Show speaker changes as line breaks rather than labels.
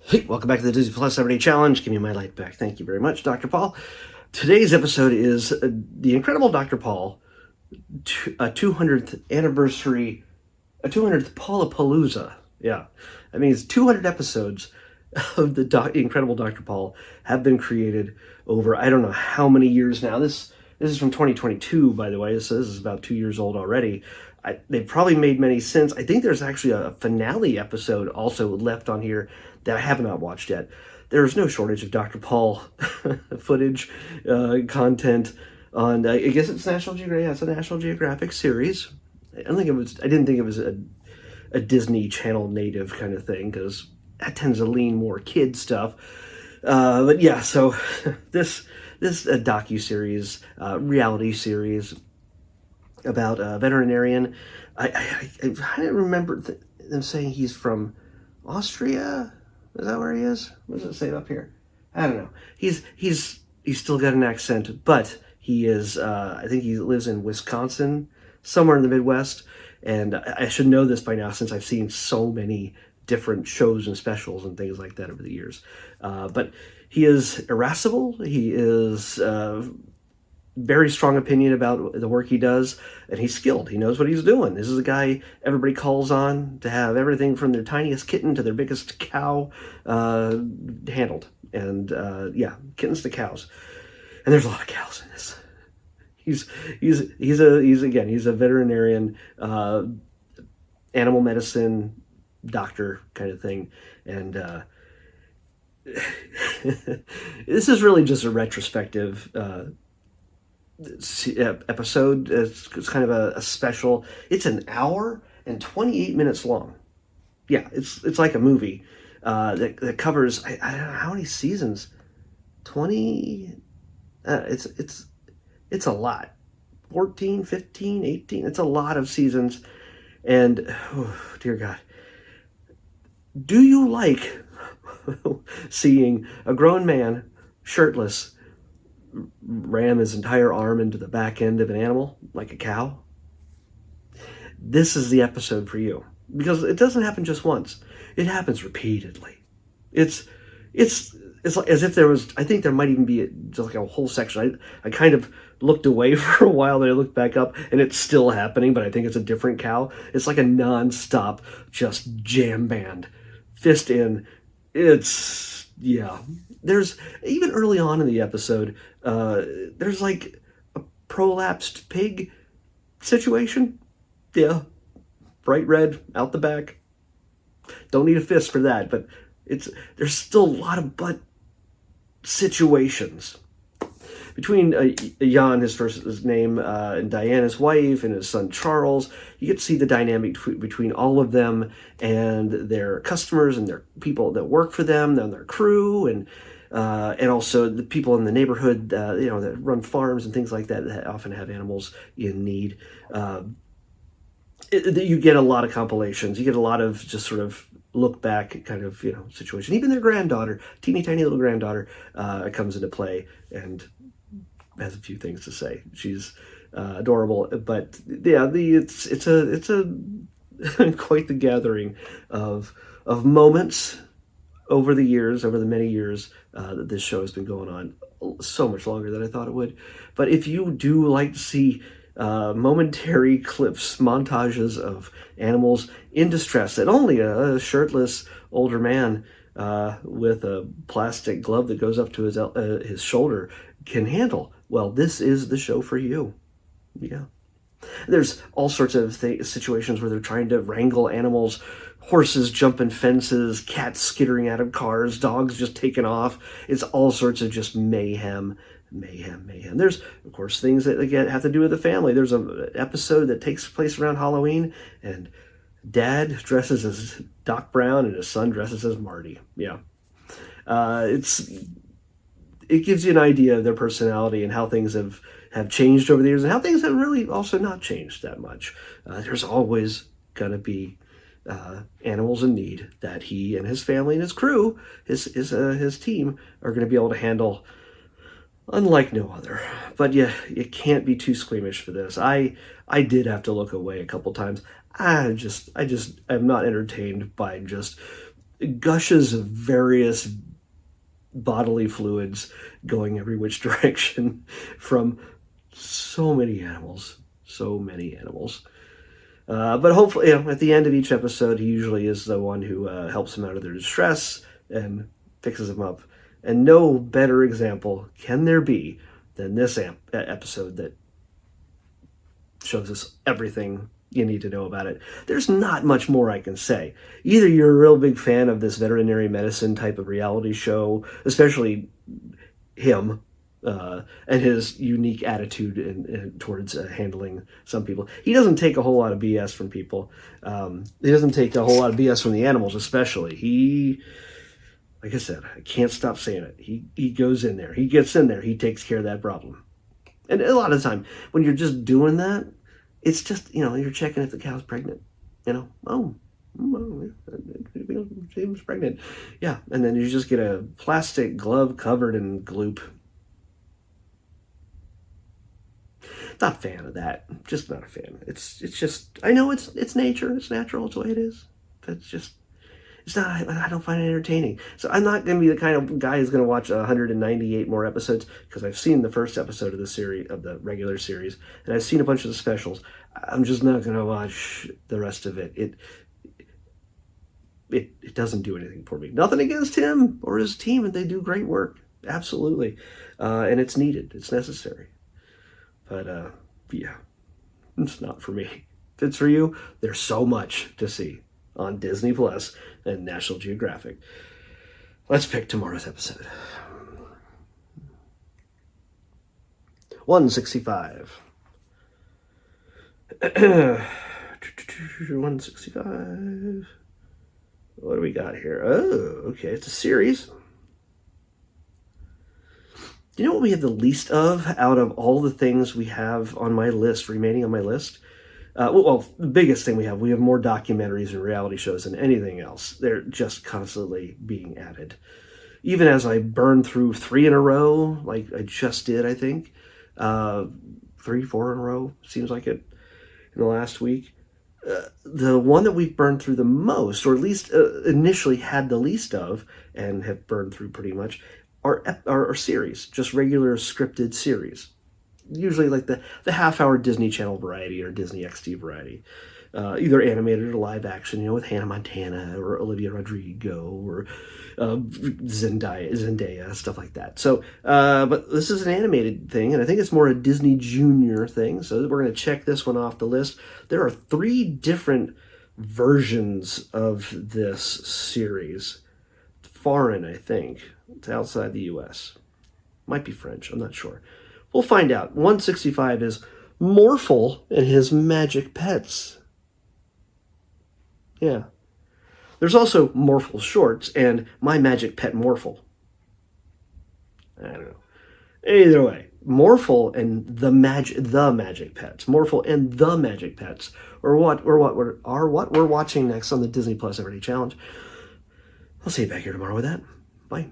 Hey, welcome back to the Disney Plus Everyday Challenge. Give me my light back. Thank you very much, Dr. Paul. Today's episode is the Incredible Dr. Paul, a 200th anniversary, a 200th Polapalooza. Yeah, that means 200 episodes of the Incredible Dr. Paul have been created over I don't know how many years now. This is from 2022, by the way, so this is about 2 years old already. They've probably made many since. I think there's actually a finale episode also left on here that I have not watched yet. There's no shortage of Dr. Paul footage, content on. I guess it's National Geographic. Yeah, it's a National Geographic series. I didn't think it was a Disney Channel native kind of thing because that tends to lean more kid stuff. But yeah, so this docu-series, reality series about a veterinarian. I didn't remember them saying he's from Austria. Is that where he is? What does it say up here? I don't know. He's still got an accent, but he is. I think he lives in Wisconsin, somewhere in the Midwest. And I should know this by now since I've seen so many different shows and specials and things like that over the years. But he is irascible. He is very strong opinion about the work he does, and he's skilled. He knows what he's doing. This is a guy everybody calls on to have everything from their tiniest kitten to their biggest cow handled. And yeah, kittens to cows. And there's a lot of cows in this. He's a veterinarian, animal medicine doctor kind of thing, and this is really just a retrospective episode. It's kind of a special. It's an hour and 28 minutes long. Yeah, it's like a movie that covers I don't know how many seasons. 20. It's a lot. 14, 15, 18. It's a lot of seasons. And oh, dear God, do you like seeing a grown man shirtless ram his entire arm into the back end of an animal like a cow? This is the episode for you, because it doesn't happen just once. It happens repeatedly. It's like as if there was, I think there might even be just like a whole section. I kind of looked away for a while, then I looked back up and it's still happening, but I think it's a different cow. It's like a non-stop just jam band, fist in. It's, yeah. There's, even early on in the episode, there's like a prolapsed pig situation. Yeah. Bright red out the back. Don't need a fist for that, but there's still a lot of butt situations. Between Jan, his name, and Diane, his wife, and his son Charles, you get to see the dynamic between all of them and their customers and their people that work for them, and their crew, and also the people in the neighborhood, that run farms and things like that often have animals in need. You get a lot of compilations. You get a lot of just sort of look back kind of situation. Even their granddaughter, teeny tiny little granddaughter, comes into play and has a few things to say. She's adorable, but yeah, it's a quite the gathering of moments over the years, over the many years that this show has been going on. So much longer than I thought it would. But if you do like to see momentary clips, montages of animals in distress that only a shirtless older man with a plastic glove that goes up to his shoulder can handle, well, this is the show for you. Yeah. There's all sorts of situations where they're trying to wrangle animals, horses jumping fences, cats skittering out of cars, dogs just taking off. It's all sorts of just mayhem. There's, of course, things that again have to do with the family. There's an episode that takes place around Halloween, and Dad dresses as Doc Brown and his son dresses as Marty. Yeah. It gives you an idea of their personality and how things have changed over the years and how things have really also not changed that much. There's always going to be animals in need that he and his family and his crew, his team, are going to be able to handle unlike no other. But yeah, you can't be too squeamish for this. I did have to look away a couple times. I'm not entertained by just gushes of various bodily fluids going every which direction from so many animals. But hopefully, at the end of each episode, he usually is the one who helps them out of their distress and fixes them up. And no better example can there be than this episode that shows us everything you need to know about it. There's not much more I can say. Either you're a real big fan of this veterinary medicine type of reality show, especially him, and his unique attitude towards handling some people. He doesn't take a whole lot of BS from people. He doesn't take a whole lot of BS from the animals, especially. He, like I said, I can't stop saying it. He goes in there. He gets in there. He takes care of that problem. And a lot of the time, when you're just doing that, it's just, you're checking if the cow's pregnant. She was pregnant. Yeah, and then you just get a plastic glove covered in gloop. Not a fan of that. Just not a fan. It's just, I know it's nature, it's natural, it's the way it is. But it's not, I don't find it entertaining. So I'm not going to be the kind of guy who's going to watch 198 more episodes, because I've seen the first episode of the series, of the regular series, and I've seen a bunch of the specials. I'm just not going to watch the rest of it. It doesn't do anything for me. Nothing against him or his team, and they do great work. Absolutely. And it's needed. It's necessary. But, yeah, it's not for me. If it's for you, there's so much to see on Disney Plus and National Geographic. Let's pick tomorrow's episode. 165. 165. What do we got here? Oh, okay, it's a series. You know what we have the least of out of all the things we have on my list, remaining on my list? Well, the biggest thing we have more documentaries and reality shows than anything else. They're just constantly being added. Even as I burn through 3 in a row, like I just did, I think. 3, 4 in a row, seems like it, in the last week. The one that we've burned through the most, or at least initially had the least of, and have burned through pretty much, are series, just regular scripted series. Usually like the half-hour Disney Channel variety or Disney XD variety. Either animated or live action, with Hannah Montana or Olivia Rodrigo or Zendaya, stuff like that. So, but this is an animated thing, and I think it's more a Disney Junior thing, so we're going to check this one off the list. There are 3 different versions of this series. Foreign, I think. It's outside the U.S. Might be French, I'm not sure. We'll find out. 165 is Morphle and His Magic Pets. Yeah. There's also Morphle Shorts and My Magic Pet Morphle. I don't know. Either way, Morphle and the Magic Pets. Morphle and the Magic Pets are what we're watching next on the Disney Plus Everyday Challenge. I'll see you back here tomorrow with that. Bye.